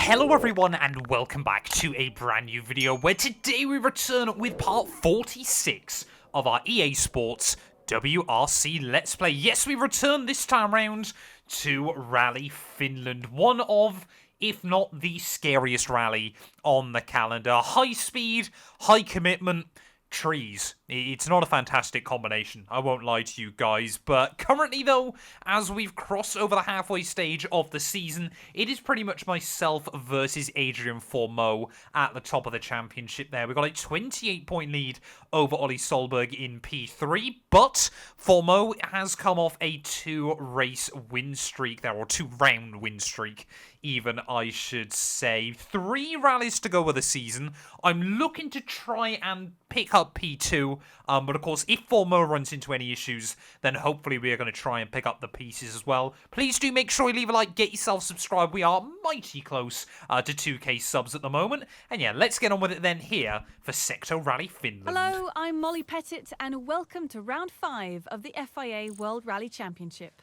Hello everyone and welcome back to a brand new video where today we return with part 46 of our EA Sports WRC Let's Play. Yes, we return this time round to Rally Finland, one of, if not the scariest rally on the calendar. High speed, high commitment, trees. It's not a fantastic combination, I won't lie to you guys, but currently though, as we've crossed over the halfway stage of the season, it is pretty much myself versus Adrian Formeau at the top of the championship there. We've got a 28-point lead over Ollie Solberg in P3, but Formeau has come off a 2-race win streak there, or 2-round win streak, even I should say. 3 rallies to go with the season. I'm looking to try and pick up P2, but of course, if Formeau runs into any issues, then hopefully we are going to try and pick up the pieces as well. Please do make sure you leave a like, get yourself subscribed. We are mighty close to 2k subs at the moment. And yeah, let's get on with it then here for Sector Rally Finland. Hello, I'm Molly Pettit, and welcome to round 5 of the FIA World Rally Championship.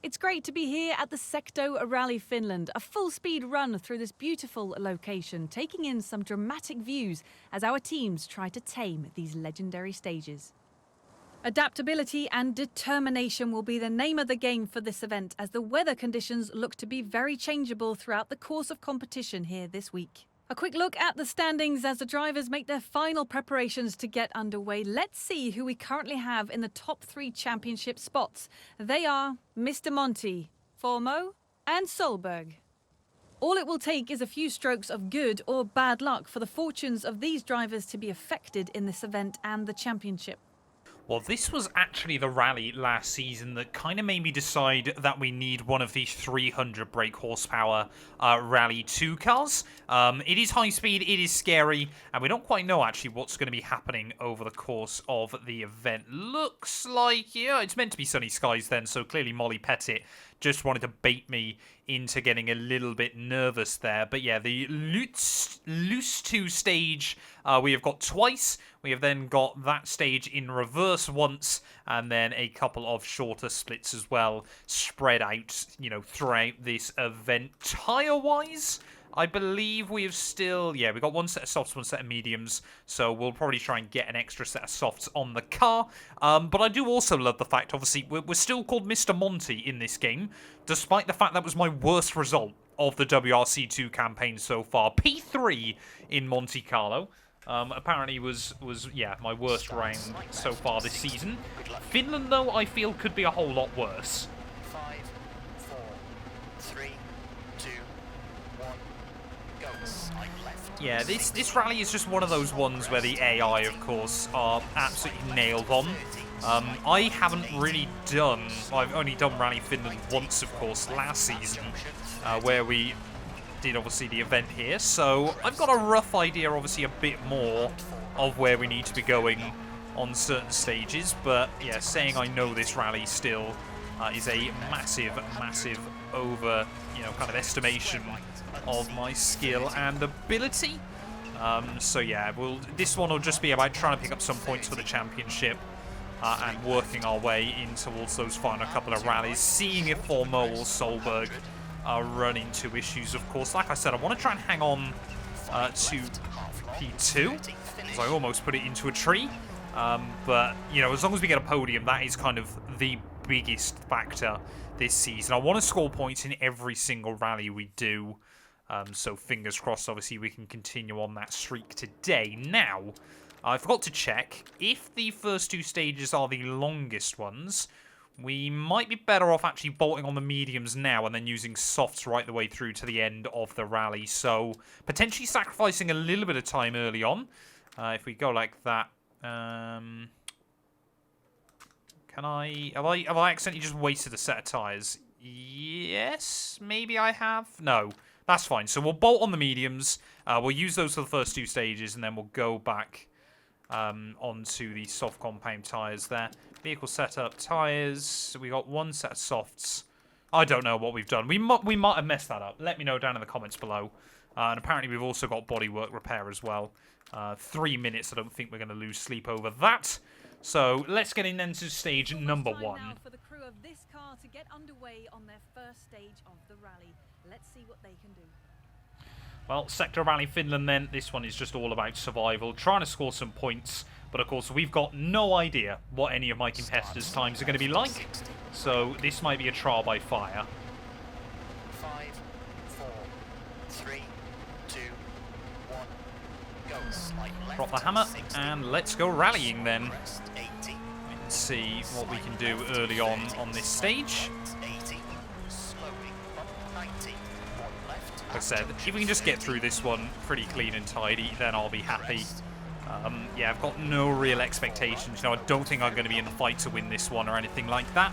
It's great to be here at the Sector Rally Finland, a full-speed run through this beautiful location, taking in some dramatic views as our teams try to tame these legendary stages. Adaptability and determination will be the name of the game for this event, as the weather conditions look to be very changeable throughout the course of competition here this week. A quick look at the standings as the drivers make their final preparations to get underway. Let's see who we currently have in the top 3 championship spots. They are Mr. Monty, Formeau and Solberg. All it will take is a few strokes of good or bad luck for the fortunes of these drivers to be affected in this event and the championship. Well, this was actually the rally last season that kind of made me decide that we need one of these 300 brake horsepower Rally 2 cars. It is high speed, it is scary, and we don't quite know actually what's going to be happening over the course of the event. Looks like, yeah, it's meant to be sunny skies then, so clearly Molly Pettit just wanted to bait me into getting a little bit nervous there. But yeah, the loose 2 stage we have got twice. We have then got that stage in reverse once, and then a couple of shorter splits as well, spread out, you know, throughout this event. Tyre-wise, I believe we have still, yeah, we've got one set of softs, one set of mediums, so we'll probably try and get an extra set of softs on the car. But I do also love the fact, obviously, we're still called Mr. Monty in this game, despite the fact that was my worst result of the WRC2 campaign so far. P3 in Monte Carlo. Apparently was yeah, my worst round so far this season. Finland, though, I feel could be a whole lot worse. 5, 4, 3, 2, 1, go. Side left. Yeah, this rally is just one of those ones where the AI, of course, are absolutely nailed on. I haven't really done, I've only done Rally Finland once, of course, last season, where we did obviously the event here, so I've got a rough idea, obviously a bit more of where we need to be going on certain stages, but yeah, saying I know this rally still is a massive over, you know, kind of estimation of my skill and ability. So yeah, this one will just be about trying to pick up some points for the championship and working our way in towards those final couple of rallies, seeing if Formeau or Solberg run into issues, of course. Like I said, I want to try and hang on to P2, because I almost put it into a tree. But, you know, as long as we get a podium, that is kind of the biggest factor this season. I want to score points in every single rally we do. So fingers crossed, obviously, we can continue on that streak today. Now, I forgot to check. If the first 2 stages are the longest ones, we might be better off actually bolting on the mediums now and then using softs right the way through to the end of the rally. So potentially sacrificing a little bit of time early on. If we go like that. Can I... Have I accidentally just wasted a set of tyres? Yes, maybe I have. No, that's fine. So we'll bolt on the mediums. We'll use those for the first 2 stages, and then we'll go back onto the soft compound tyres there. Vehicle setup, tyres. We got 1 set of softs. I don't know what we've done. We might have messed that up. Let me know down in the comments below. And apparently we've also got bodywork repair as well. 3 minutes. I don't think we're going to lose sleep over that. So let's get in then to stage number 1. Now for the crew of this to get underway on their first stage of the rally. Let's see what they can do. Well, Sector Rally Finland then, this one is just all about survival, trying to score some points, but of course we've got no idea what any of my competitors' times are going to be like, so this might be a trial by fire. 5, 4, 3, 2, 1, go. Slight left. Drop the hammer, 60, and let's go rallying then. crest, 80, Let's see what we can do early on this stage. 80, slowing up 90, 1 left. Like I said, if we can just get through this one pretty clean and tidy, then I'll be happy. Yeah, I've got no real expectations. You know, I don't think I'm going to be in the fight to win this one or anything like that.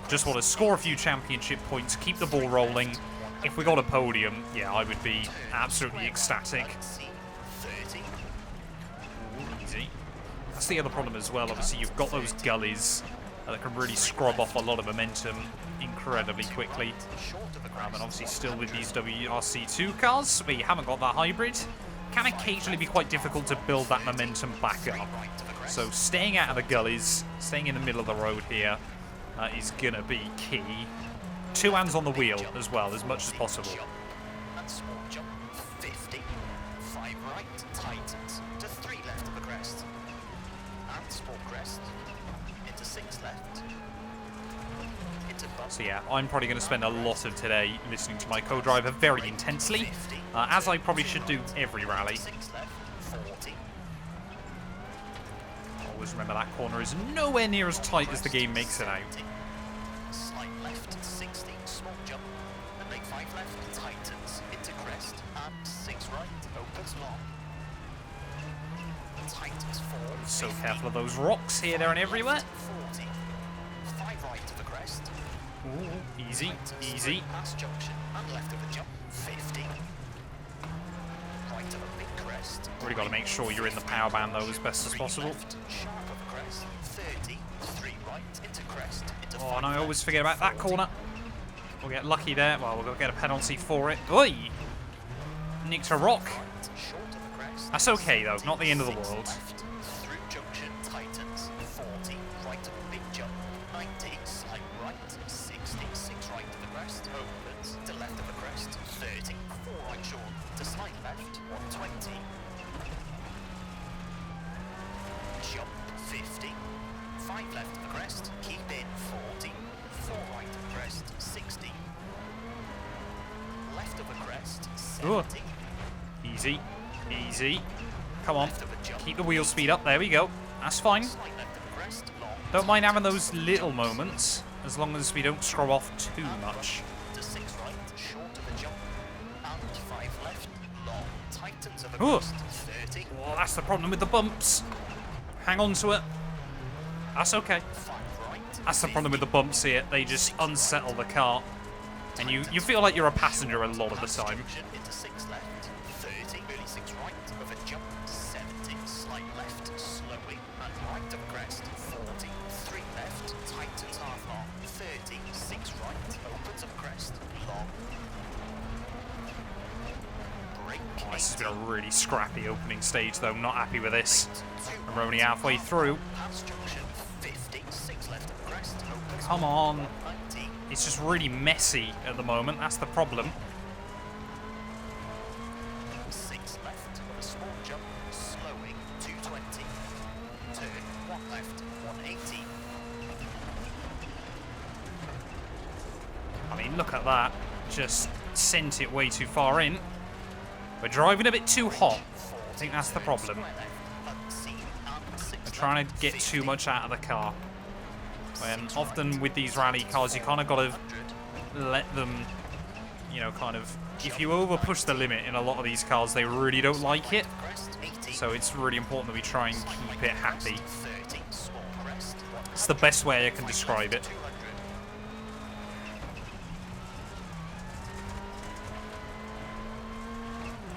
Just want to score a few championship points, keep the ball rolling. If we got a podium, yeah, I would be absolutely ecstatic. 30, Easy. That's the other problem as well. Obviously, you've got those gullies that can really scrub off a lot of momentum incredibly quickly. And obviously still with these WRC2 cars, where you haven't got that hybrid, can occasionally be quite difficult to build that momentum back up. So staying out of the gullies, staying in the middle of the road here is going to be key. 2 hands on the wheel as well, as much as possible. and small jump, 50, 5 right, tightens, to 3 left of the crest, and small crest, into 6 left, into bump, So yeah, I'm probably going to spend a lot of today listening to my co-driver very intensely, as I probably should do every rally. 6 left, 40, Always remember that corner is nowhere near as tight as the game makes it out. slight left, 60, small jump, and make 5 left, tightens, into crest, and 6 right, opens long, tightens 4, So 50, careful of those rocks here, there and everywhere. 40, 5 right to the crest, Ooh, easy, easy. past junction, and left of the jump, 50, right of a big crest, Really got to make sure you're in the power band though as best as 3 possible. left, sharp of a crest, 30, 3 right, into crest, into Oh, 5 and I left, always forget about that 40, corner. We'll get lucky there. Well, we'll get a penalty for it. Oi! Nicked a rock. right, short of the crest, That's okay though, not the end of the 6 world. left, through junction, tightens, 40, right of a big jump, 90, slight right, 60, 6 right to the crest, opens, to left of the crest, 30, 4 right short, to slight left, 120, jump, 50, 5 left of the crest, keep in, 40, 4 right of the crest, 60, left of the crest, 70, Easy, easy. Come on, left of a jump, keep the wheel speed up. There we go. That's fine. slight left of the crest, long, Don't mind having those little moments, as long as we don't scrub off too much. to 6 right, short of the jump, and 5 left, long, tightens of the Ooh. crest, 30, Oh, that's the problem with the bumps. Hang on to it. That's okay. 5 right, That's the problem with the bumps here. They just unsettle the car. And you feel like you're a passenger a lot of the time. junction into 6 left, 30, early 6 right, of a jump, 70, slight left, slowing, and right of the crest, 40, 3 left, tightens half long, 30, 6 right, opens of crest, long, brake, Oh, this has been a really scrappy opening stage though. Not happy with this. 2 And we're only halfway through. past junction, 50, 6 left of the crest, opens Come on. 90, It's just really messy at the moment. That's the problem. 6 left, of a small jump, slowing, 220, turn, 1 left, 180, I mean, look at that. Just sent it way too far in. We're driving a bit too hot. I think that's the problem. We're trying to get too much out of the car. When often with these rally cars, you kind of got to let them, you know, kind of... If you over push the limit in a lot of these cars, they really don't like it. So it's really important that we try and keep it happy. It's the best way I can describe it.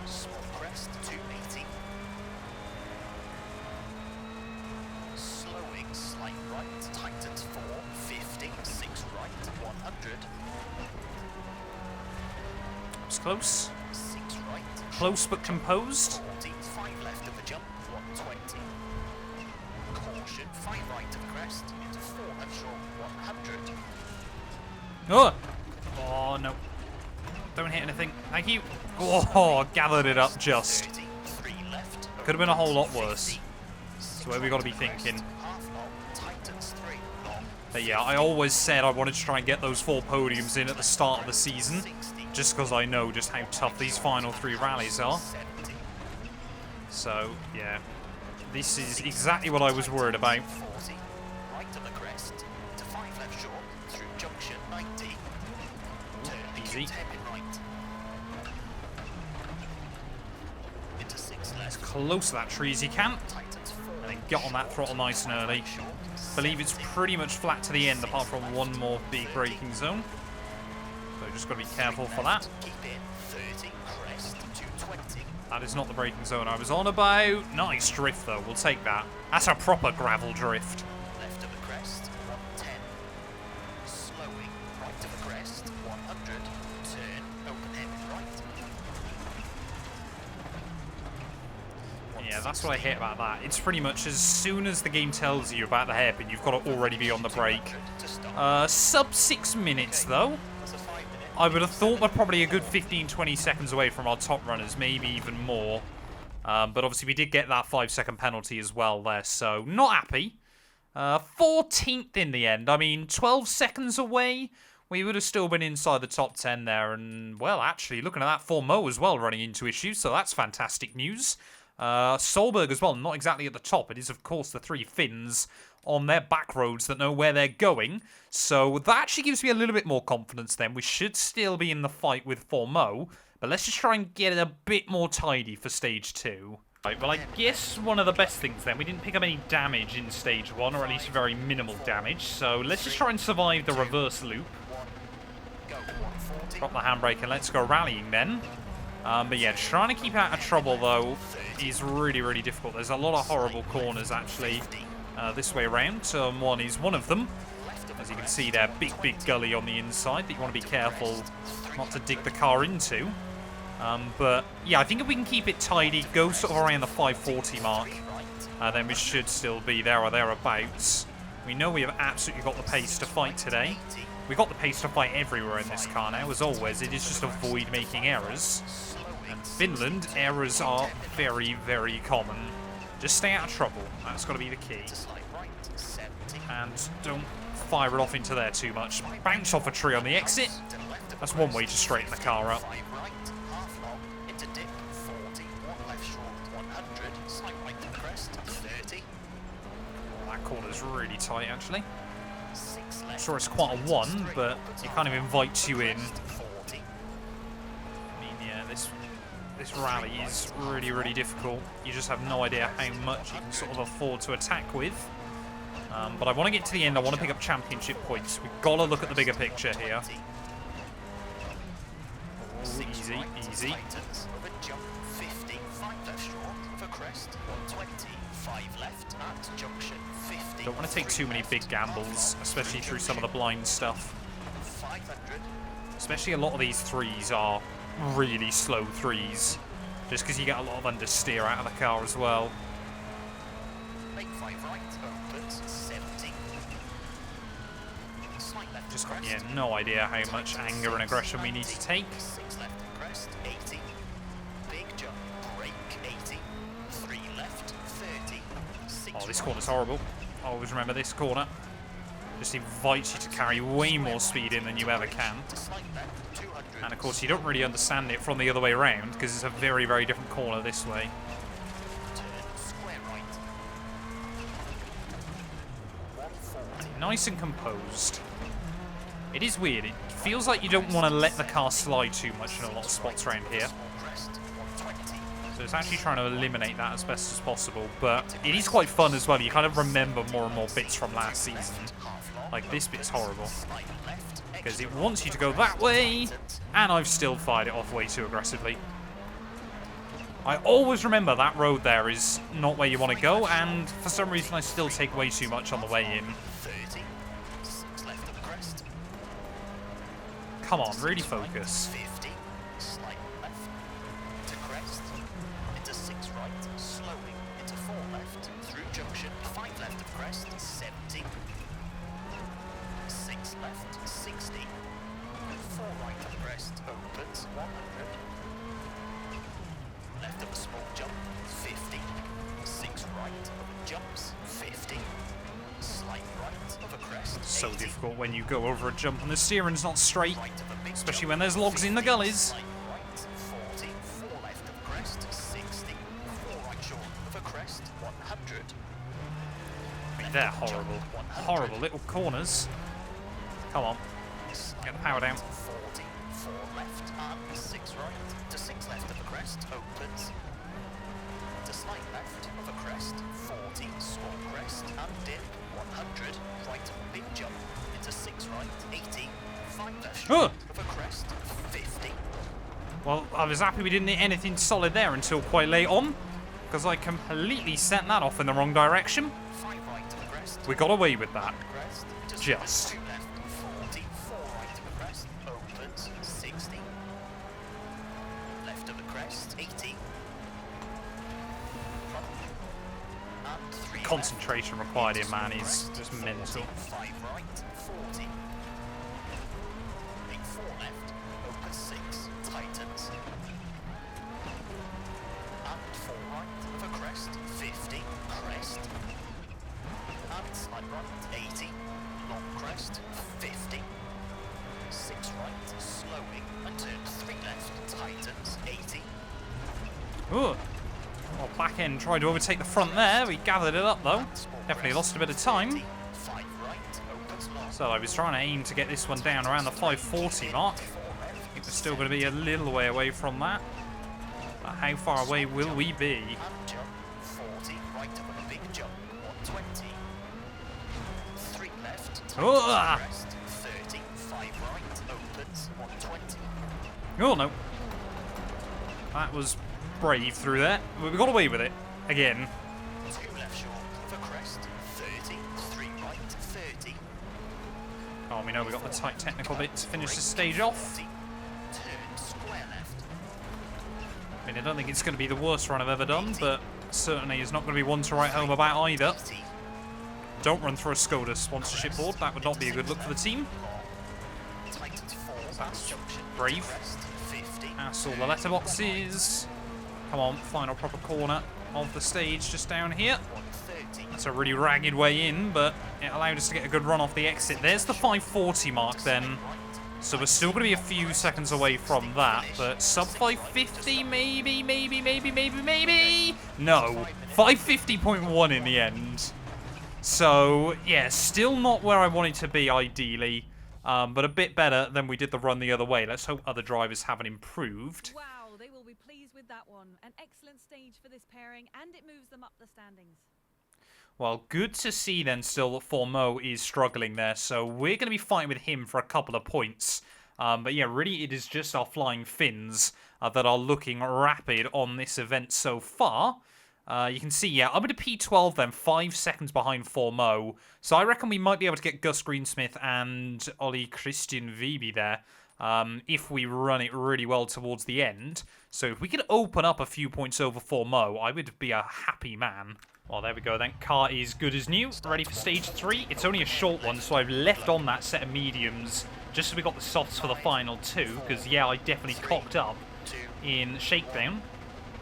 Small crest, 280. Slowing, slight right, tightens 4, 50, 6 right, 100, It's close. 6 right, Close but composed. 40, 5 left of the jump, 120. Caution, 5 right of the crest, into 4 and short, 100. Oh! Oh, no. Don't hit anything. Thank you. Oh, gathered it up just. 33 left. Could have been a whole lot worse. So where we got to be thinking. Half long, tightens 3 long. But yeah, I always said I wanted to try and get those 4 podiums in at the start of the season, just because I know just how tough these final 3 rallies are. 70. So, yeah. This is exactly what I was worried about. 40. Right of the crest. To 5 left short. Through junction 90. Turn Easy. acute hairpin right. Into 6 left. As close to that tree as you can. Tightens 4. And then get on that throttle nice and early. Believe it's pretty much flat to the end, apart from one more big braking zone. So just got to be careful for that. Keep in 30. Crest 220. That is not the braking zone I was on about. Nice drift, though. We'll take that. That's a proper gravel drift. Left of the crest 110. Slowing. Right of the crest 100. Turn. Open hairpin right. Yeah, that's what I hate about that. It's pretty much as soon as the game tells you about the hairpin, you've got to already be on the brake. Sub 6 minutes, though. That's a 5-minute. I would have thought we're probably a good 15-20 seconds away from our top runners, maybe even more. But obviously we did get that 5-second penalty as well there, so not happy. 14th in the end. I mean, 12 seconds away, we would have still been inside the top 10 there. And, well, actually, looking at that, Formeau as well running into issues, so that's fantastic news. Solberg as well, not exactly at the top. It is, of course, the 3 Finns on their back roads that know where they're going. So that actually gives me a little bit more confidence then. We should still be in the fight with Formeau, but let's just try and get it a bit more tidy for stage 2. Right, well, I guess one of the best things then, we didn't pick up any damage in stage 1, or at least very minimal damage. So let's just try and survive the reverse loop. Go 140. Drop the handbrake and let's go rallying then. But yeah, trying to keep out of trouble though is really, really difficult. There's a lot of horrible corners actually this way around. Turn 1 is one of them. As you can see there, big gully on the inside that you want to be careful not to dig the car into. But yeah, I think if we can keep it tidy, go sort of around the 540 mark, then we should still be there or thereabouts. We know we have absolutely got the pace to fight today. We've got the pace to fight everywhere in this car now, as always. It is just avoid making errors. And Finland, errors are very, very common. Just stay out of trouble. That's got to be the key. And don't fire it off into there too much. Bounce off a tree on the exit. That's one way to straighten the car up. That corner's really tight, actually. I'm sure it's quite a 1, but it kind of invites you in. I mean, yeah, this rally is really, really difficult. You just have no idea how much you can sort of afford to attack with. But I want to get to the end. I want to pick up championship points. We've got to look at the bigger picture here. Oh, easy, easy. Don't want to take too many big gambles, especially through some of the blind stuff. Especially a lot of these 3s are really slow 3s, just because you get a lot of understeer out of the car as well. Just got, yeah, no idea how much anger and aggression we need to take. Oh, this corner's horrible. Always remember this corner. Just invites you to carry way more speed in than you ever can. And of course you don't really understand it from the other way around because it's a very, very different corner this way. Nice and composed. It is weird. It feels like you don't want to let the car slide too much in a lot of spots around here. So it's actually trying to eliminate that as best as possible, but it is quite fun as well. You kind of remember more and more bits from last season. Like, this bit's horrible. Because it wants you to go that way, and I've still fired it off way too aggressively. I always remember that road there is not where you want to go, and for some reason I still take way too much on the way in. Come on, really focus. so difficult when you go over a jump and the steering's not straight, especially when there's logs in the gullies. Right, 40, 4 left of crest, 60, 4 right short of a crest, 100. I mean, they're horrible. Horrible little corners. Come on. Get the power down. 40, 4 left and 6 right to 6 left of a crest, opens. To slight left of a crest, 40, small crest and dip, 100, right of a big jump, into 6 right, 80, 5 left straight of a crest, 50. Well, I was happy we didn't hit anything solid there until quite late on, because I completely sent that off in the wrong direction. 5 right to the crest. We got away with that. Crest. Just. 2 left, 40, 4 right to the crest, opens, 60. Left of the crest, 80. And 3 Concentration left. required here, Into man, small is crest, just 40, mental. 5 right, 40. Big 4 left, opens 6, tightens. And 4 right of a crest, 50, crest. And slide right, 80, long crest, 50. 6 right, slowing, and turn 3 left, tightens, 80. Ooh. Well, back end tried to overtake the front there. We gathered it up, though. Small Definitely crest, lost a bit of time. 30, 5 right, opens long. So I was trying to aim to get this one down around the 540 mark. I think we're still going to be a little way away from that. But how far away will we be? And jump, 40, right up on a big jump, 120. 3 left, Oh! crest, 30, 5 right, opens, 120. Oh, no. That was brave through there. We got away with it. Again. 2 left short of a crest, 30, 3 right, 30. Oh, we know we got the tight technical bit to finish this stage off. 40, turn square left. I mean, I don't think it's going to be the worst run I've ever done, but certainly is not going to be one to write home about either. 80, Don't run through a Skoda sponsorship board. That would not be a good look for the team. tightens 4, That's junction, brave. crest, 50. That's all the letterboxes. Come on, final proper corner of the stage just down here. 130. That's a really ragged way in, but it allowed us to get a good run off the exit. There's the 540 mark then. So we're still going to be a few seconds away from that, but sub 550 maybe, maybe. No, 550.1 in the end. So, yeah, still not where I wanted to be ideally, but a bit better than we did the run the other way. Let's hope other drivers haven't improved. Wow, they will be pleased with that one. An excellent stage for this pairing, and it moves them up the standings. Well, good to see then still that Formeau is struggling there, so we're going to be fighting with him for a couple of points. But yeah, really it is just our flying Finns that are looking rapid on this event so far. You can see, yeah, up to P12 then, 5 seconds behind Formeau. So I reckon we might be able to get Gus Greensmith and Ollie Christian Vibe there if we run it really well towards the end. So if we could open up a few points over Formeau, I would be a happy man. Well, there we go then. Car is good as new. Ready for stage 3. It's only a short one, so I've left on that set of mediums just so we got the softs for the final 2, because, yeah, I definitely cocked up in shakedown.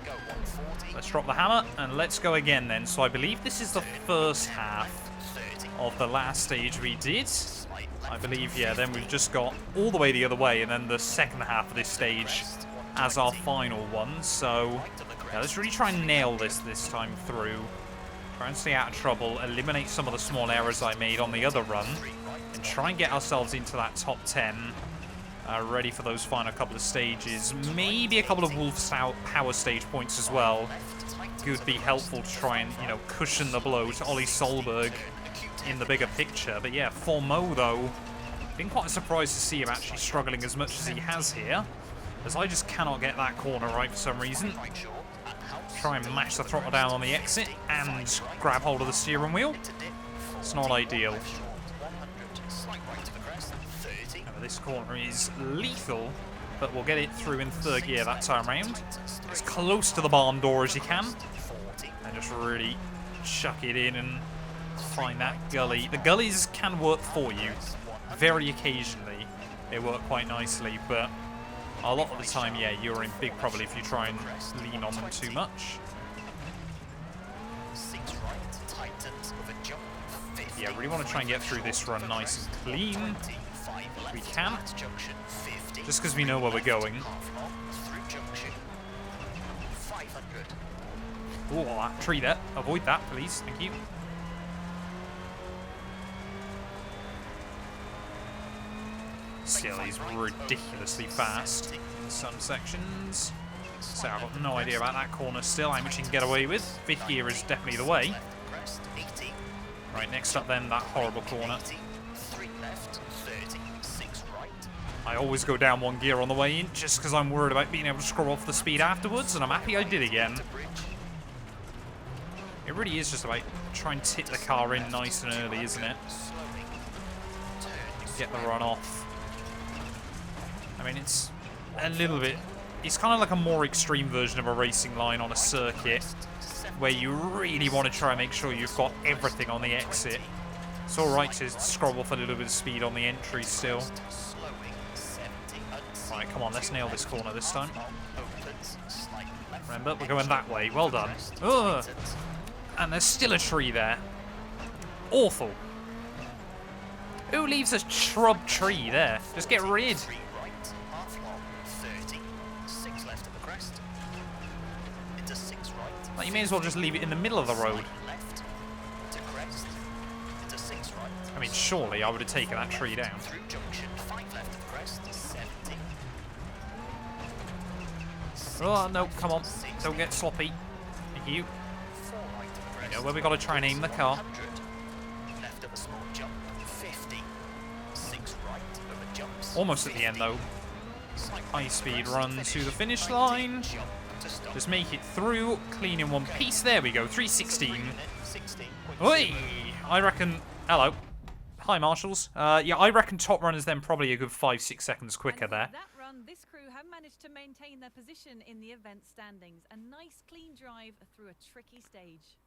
Go 140. Let's drop the hammer, and let's go again then. So I believe this is the first half 30. of the last stage we did. I believe, yeah, then we've just got all the way the other way, and then the second half of this stage as our final one. So, yeah, let's really try and nail this time through. Try and stay out of trouble, eliminate some of the small errors I made on the other run, and try and get ourselves into that top 10. Ready for those final couple of stages. Maybe a couple of Wolf's Power stage points as well. Could be helpful to try and, you know, cushion the blow to Ollie Solberg in the bigger picture. But yeah, Formeau though, been quite surprised to see him actually struggling as much as he has here, as I just cannot get that corner right for some reason. Try and mash the throttle down on the exit and grab hold of the steering wheel. It's not ideal. This corner is lethal, but we'll get it through in third gear that time round. As close to the barn door as you can, and just really chuck it in and find that gully. The gullies can work for you, very occasionally. They work quite nicely, but a lot of the time, yeah, you're in big trouble if you try and lean on them too much. 6 right, tightens with a jump, 50. Yeah, really want to try and get through this run nice and clean. If we can. Just because we know where we're going. Oh, that tree there. Avoid that, please. Thank you. Still, he's ridiculously fast in some sections. So I've got no idea about that corner still, how much he can get away with. Fifth gear is definitely the way. Right, next up then, that horrible corner. I always go down one gear on the way in, just because I'm worried about being able to scroll off the speed afterwards, and I'm happy I did again. It really is just about trying to tip the car in nice and early, isn't it? Get the run off. I mean, it's a little bit... It's kind of like a more extreme version of a racing line on a circuit, where you really want to try and make sure you've got everything on the exit. It's alright to scroll off a little bit of speed on the entry still. Right, come on, let's nail this corner this time. Remember, we're going that way. Well done. Ugh. And there's still a tree there. Awful. Who leaves a shrub tree there? Just get rid. Like, you may as well just leave it in the middle of the road. I mean, surely I would have taken that tree down. Oh, no, come on. Don't get sloppy. Thank you. You know where we got to try and aim the car. Almost at the end, though. High speed run to the finish line. Just make it through, clean in one piece. There we go, 316. Oi! I reckon... Hello. Hi, marshals. Yeah, I reckon top run is then probably a good 5-6 seconds quicker there. That run, this crew have managed to maintain their position in the event standings. A nice, clean drive through a tricky stage.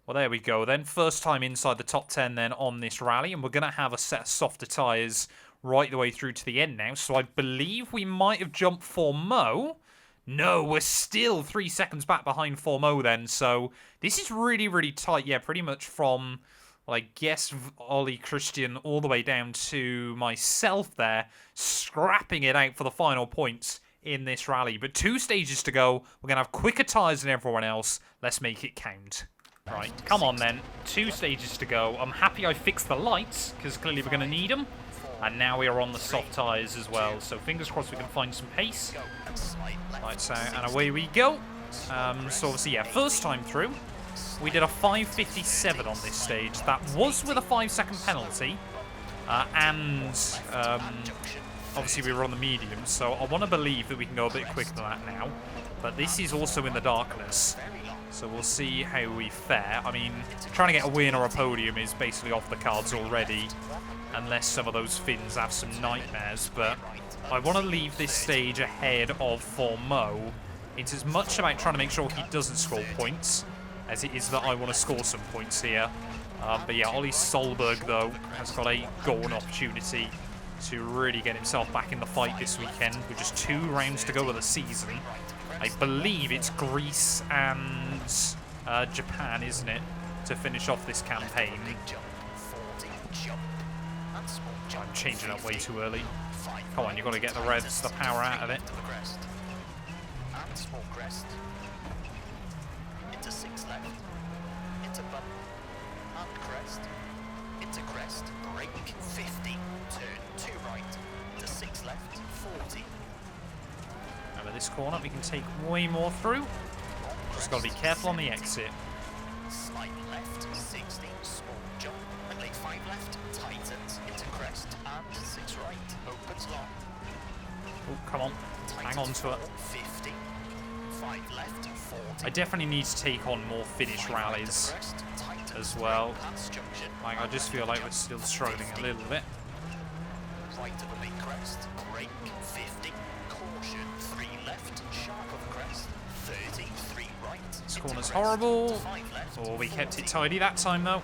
Well, there we go then. First time inside the top 10 then on this rally, and we're going to have a set of softer tyres right the way through to the end now. So I believe we might have jumped for Mo. No, we're still 3 seconds back behind Formo then, so this is really, really tight. Yeah, pretty much from, well, I guess, Ollie, Christian, all the way down to myself there, scrapping it out for the final points in this rally. But 2 stages to go. We're going to have quicker tyres than everyone else. Let's make it count. Right, come on then. 2 stages to go. I'm happy I fixed the lights, because clearly we're going to need them. And now we are on the soft tyres as well, so fingers crossed we can find some pace. Lights out, and away we go. So obviously, yeah, first time through, we did a 5:57 on this stage. That was with a 5-second penalty, and obviously we were on the medium, so I want to believe that we can go a bit quicker than that now. But this is also in the darkness, so we'll see how we fare. I mean, trying to get a win or a podium is basically off the cards already, unless some of those Finns have some nightmares, but I want to leave this stage ahead of Formo. It's as much about trying to make sure he doesn't score points as it is that I want to score some points here. But yeah, Ollie Solberg, though, has got a golden opportunity to really get himself back in the fight this weekend with just 2 rounds to go of the season. I believe it's Greece and Japan, isn't it, to finish off this campaign. I'm changing up way too early. Come on, you've got to get the revs, the power out of it. And small crest. Into 6 left. Into bump. And crest. Into crest. Brake. 50. Turn 2 right. To 6 left. 40. Over this corner, we can take way more through. Just got to be careful on the exit. Slight left. 60. Small jump. And late 5 left. Tightens. Into crest. And 6 right. Opens long. Oh, come on. Hang on to it. 50. 5 left. 40. I definitely need to take on more finish rallies as well. Like, I just feel like we're still struggling a little bit. Right of the main crest. Brake. 50. Caution. 3 left. Sharp of crest. 30. 3 right. This corner's horrible. Oh, we kept it tidy that time, though.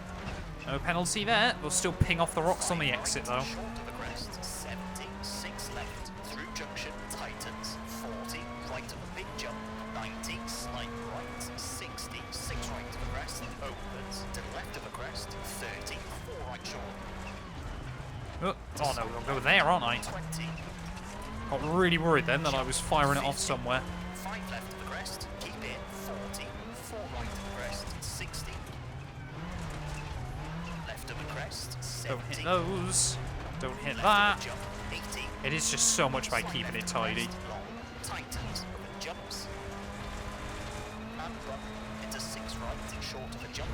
No penalty there. We'll still ping off the rocks on the exit, though. Short of the crest. 70. 6 left. Through junction. Tightens. 40. Right of the big jump. 90. Slight right. 60. 6 right of the crest. Opens. To the left of the crest. 30. 4 right Oh no, we'll go there, aren't I? 20. Got really worried then that I was firing it off somewhere. 5 left of the crest, keep in, 40. 4 right of the crest, 60. Left of the crest, 70. Don't hit those. Don't hit Left that. of the jump, 80. It is just so much about 5 keeping left it of the tidy. crest, long, tightens, over jumps. And run into 6 right, short of a jump.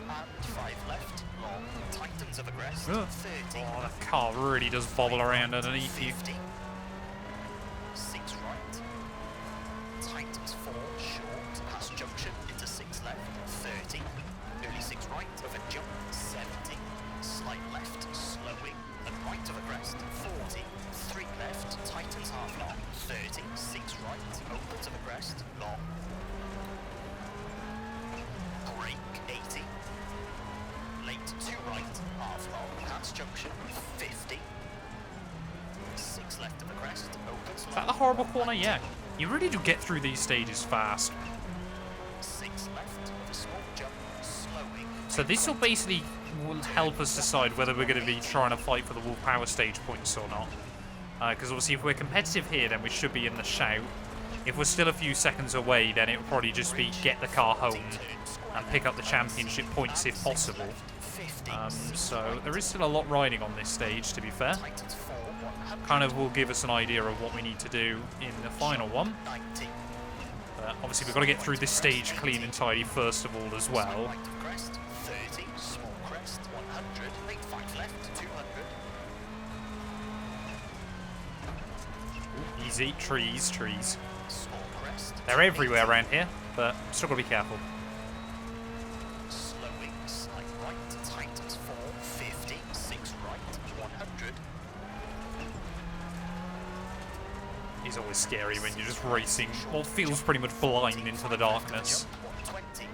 And 5 left, long, tightens of a crest, Ugh. 30. Oh, that car really does bobble around underneath you. 50. 6 right. Tightens 4, short, past junction, into 6 left, 30. Early 6 right, over jump, 70. Slight left, slowing, and right of a crest, 40. 3 left, tightens half long, 30. 6 right, opens of a crest, long. Brake, 80. Late 2 right, half long, past junction, 50. 6 left of the crest, opens Is that the horrible corner? Yeah. You really do get through these stages fast. 6 left of a small jump, slowing. So this will basically help us decide whether we're going to be trying to fight for the Wolf Power stage points or not. Because obviously if we're competitive here, then we should be in the shout. If we're still a few seconds away, then it will probably just be get the car home and pick up the championship points if possible. So there is still a lot riding on this stage, to be fair. Tightens 4, 100. Kind of will give us an idea of what we need to do in the final one. 90. Obviously we've got to get through this stage clean and tidy first of all as well. Right of crest, 30. Small crest, 100. Late 5 left, 200. Easy, trees. Small crest. They're everywhere around here, but still got to be careful. Slowing, slight right, tightens 4, 50. 6 right, 100. It's always scary when you're just racing what feels pretty much blind into the darkness. Jump, 120.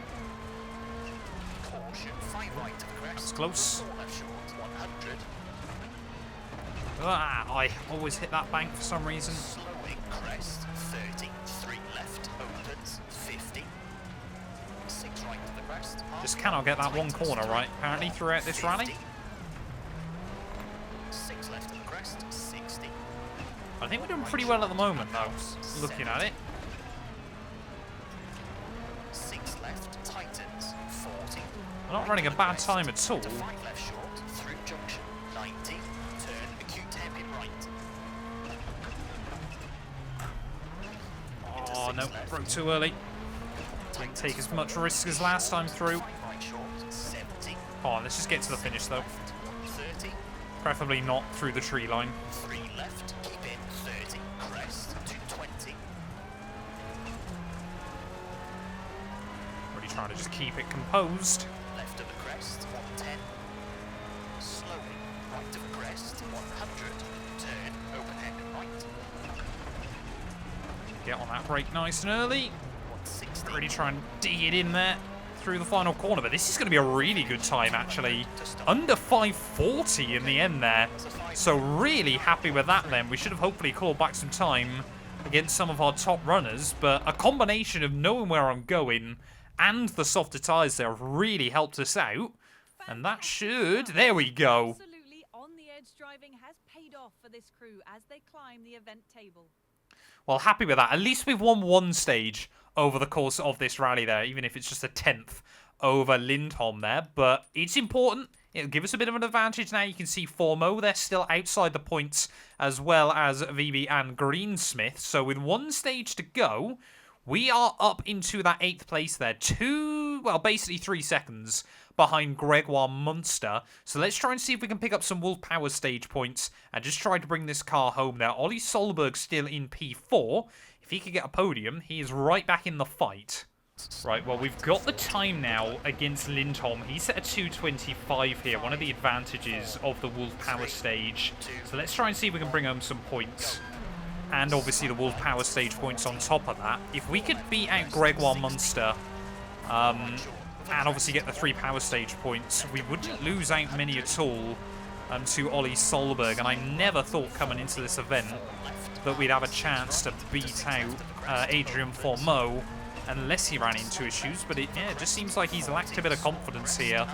Caution, 5 right of the crest. That's close. 4 left short, 100. Ah, I always hit that bank for some reason. Slowing, crest, 30. 3 left, opens, 50. 6 right of the crest. Just cannot get that one corner right, apparently, throughout this rally. 50. 6 left of the crest, 60. I think we're doing pretty well at the moment, though, looking at it. 6 left, tightens, 40. We're not running a bad time at all. 5 left short, through junction, 90. Turn, acute hairpin right. Oh, no, broke too early. Didn't take as much risk as last time through. 5 right short, 70. Oh, let's just get to the finish, though. Left, 130. Preferably not through the tree line. 3 left, keep in, 30. Crest, 220. Really trying to just keep it composed. Left of the crest, 110. Slowing, right of the crest, 100. Turn, open hairpin right. Get on that brake nice and early. 160. Really try and dig it in there through the final corner. But this is going to be a really good time, actually. Under 540 in the end there. So really happy with that then. We should have hopefully clawed back some time against some of our top runners. But a combination of knowing where I'm going and the softer tyres there have really helped us out. And that should... There we go. Absolutely on-the-edge driving has paid off for this crew as they climb the event table. Well, happy with that. At least we've won one stage over the course of this rally there, even if it's just a 10th over Lindholm there. But it's important. It'll give us a bit of an advantage now. You can see Formo, they're still outside the points, as well as VB and Greensmith. So with one stage to go, we are up into that 8th place there. Basically 3 seconds behind Gregoire Munster. So let's try and see if we can pick up some Wolf Power stage points and just try to bring this car home there. Ollie Solberg still in P4. If he could get a podium, he is right back in the fight. Right, well, we've got the time now against Lindholm. He's at a 2:25 here, one of the advantages of the Wolf Power stage. So let's try and see if we can bring home some points. And obviously the Wolf Power stage points on top of that. If we could beat out Gregoire Munster, and obviously get the 3 power stage points, we wouldn't lose out many at all to Ollie Solberg. And I never thought coming into this event that we'd have a chance to beat out Adrian Formeau, unless he ran into issues. But it just seems like he's lacked a bit of confidence here.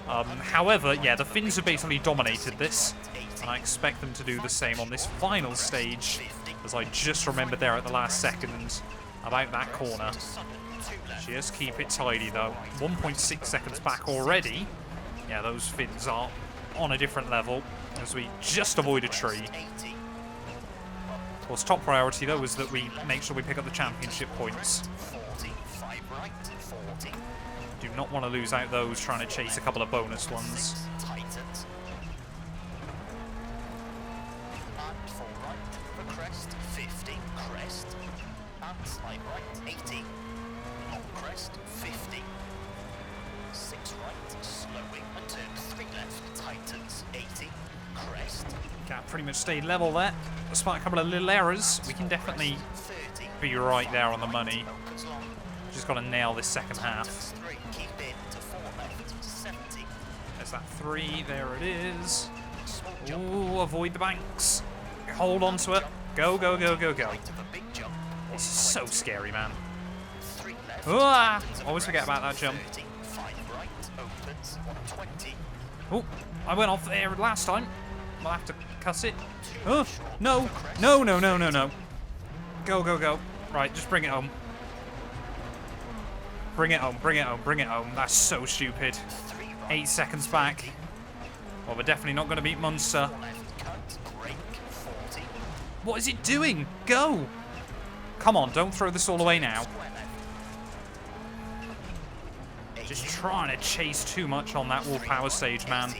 However, yeah, the Finns have basically dominated this. And I expect them to do the same on this final stage, as I just remembered there at the last second about that corner. Just keep it tidy though. 1.6 seconds back already. Yeah, those fins are on a different level as we just avoid a tree. Of course, top priority though is that we make sure we pick up the championship points. Do not want to lose out those trying to chase a couple of bonus ones. Gap pretty much stayed level there. Despite a couple of little errors, we can definitely be right there on the money. Just got to nail this second half. There's that 3, there it is. Ooh, avoid the banks. Hold on to it. Go, go, go, go, go. This is so scary, man. Ah, always forget about that jump. Oh, I went off there last time. I'll have to cuss it. Oh, no. No, no, no, no, no. Go, go, go. Right, just bring it home. Bring it home, bring it home, bring it home. That's so stupid. 8 seconds back. Well, we're definitely not going to beat Munster. What is it doing? Go! Come on, don't throw this all away now. Just trying to chase too much on that Wolf Power stage, man.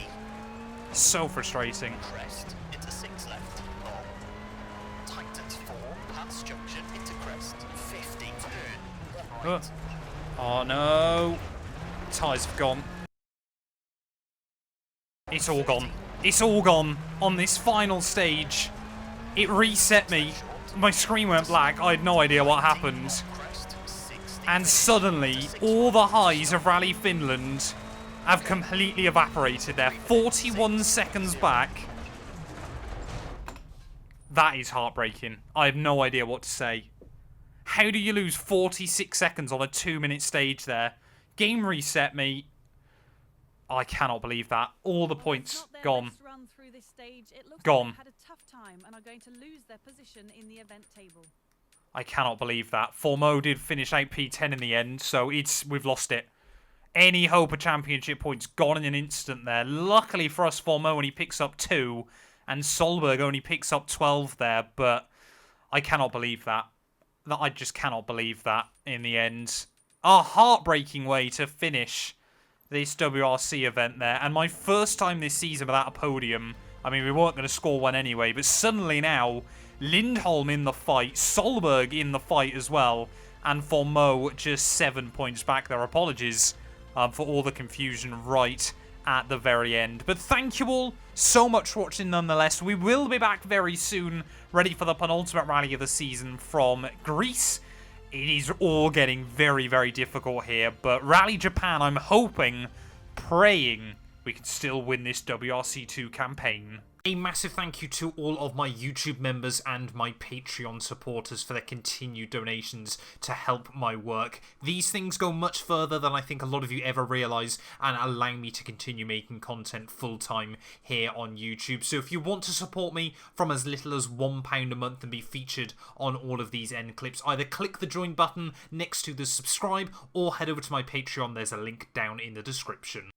So frustrating. Oh no. Tyres have gone. It's all gone. It's all gone on this final stage. It reset me. My screen went black. I had no idea what happened. And suddenly, all the highs of Rally Finland have completely evaporated. They're 41 seconds back. That is heartbreaking. I have no idea what to say. How do you lose 46 seconds on a 2-minute stage there? Game reset me. I cannot believe that. All the points gone. Gone. I cannot believe that. Formeau did finish out P10 in the end, so we've lost it. Any hope of championship points gone in an instant there. Luckily for us, Formeau only picks up 2, and Solberg only picks up 12 there, but I cannot believe that. I just cannot believe that in the end. A heartbreaking way to finish this WRC event there. And my first time this season without a podium. I mean, we weren't going to score one anyway, but suddenly now, Lindholm in the fight, Solberg in the fight as well, and Formeau just 7 points back there. Apologies for all the confusion right at the very end. But thank you all so much for watching nonetheless. We will be back very soon, ready for the penultimate rally of the season from Greece. It is all getting very, very difficult here, but Rally Japan, I'm hoping, praying we can still win this WRC2 campaign. A massive thank you to all of my YouTube members and my Patreon supporters for their continued donations to help my work. These things go much further than I think a lot of you ever realise and allow me to continue making content full-time here on YouTube. So if you want to support me from as little as £1 a month and be featured on all of these end clips, either click the join button next to the subscribe or head over to my Patreon. There's a link down in the description.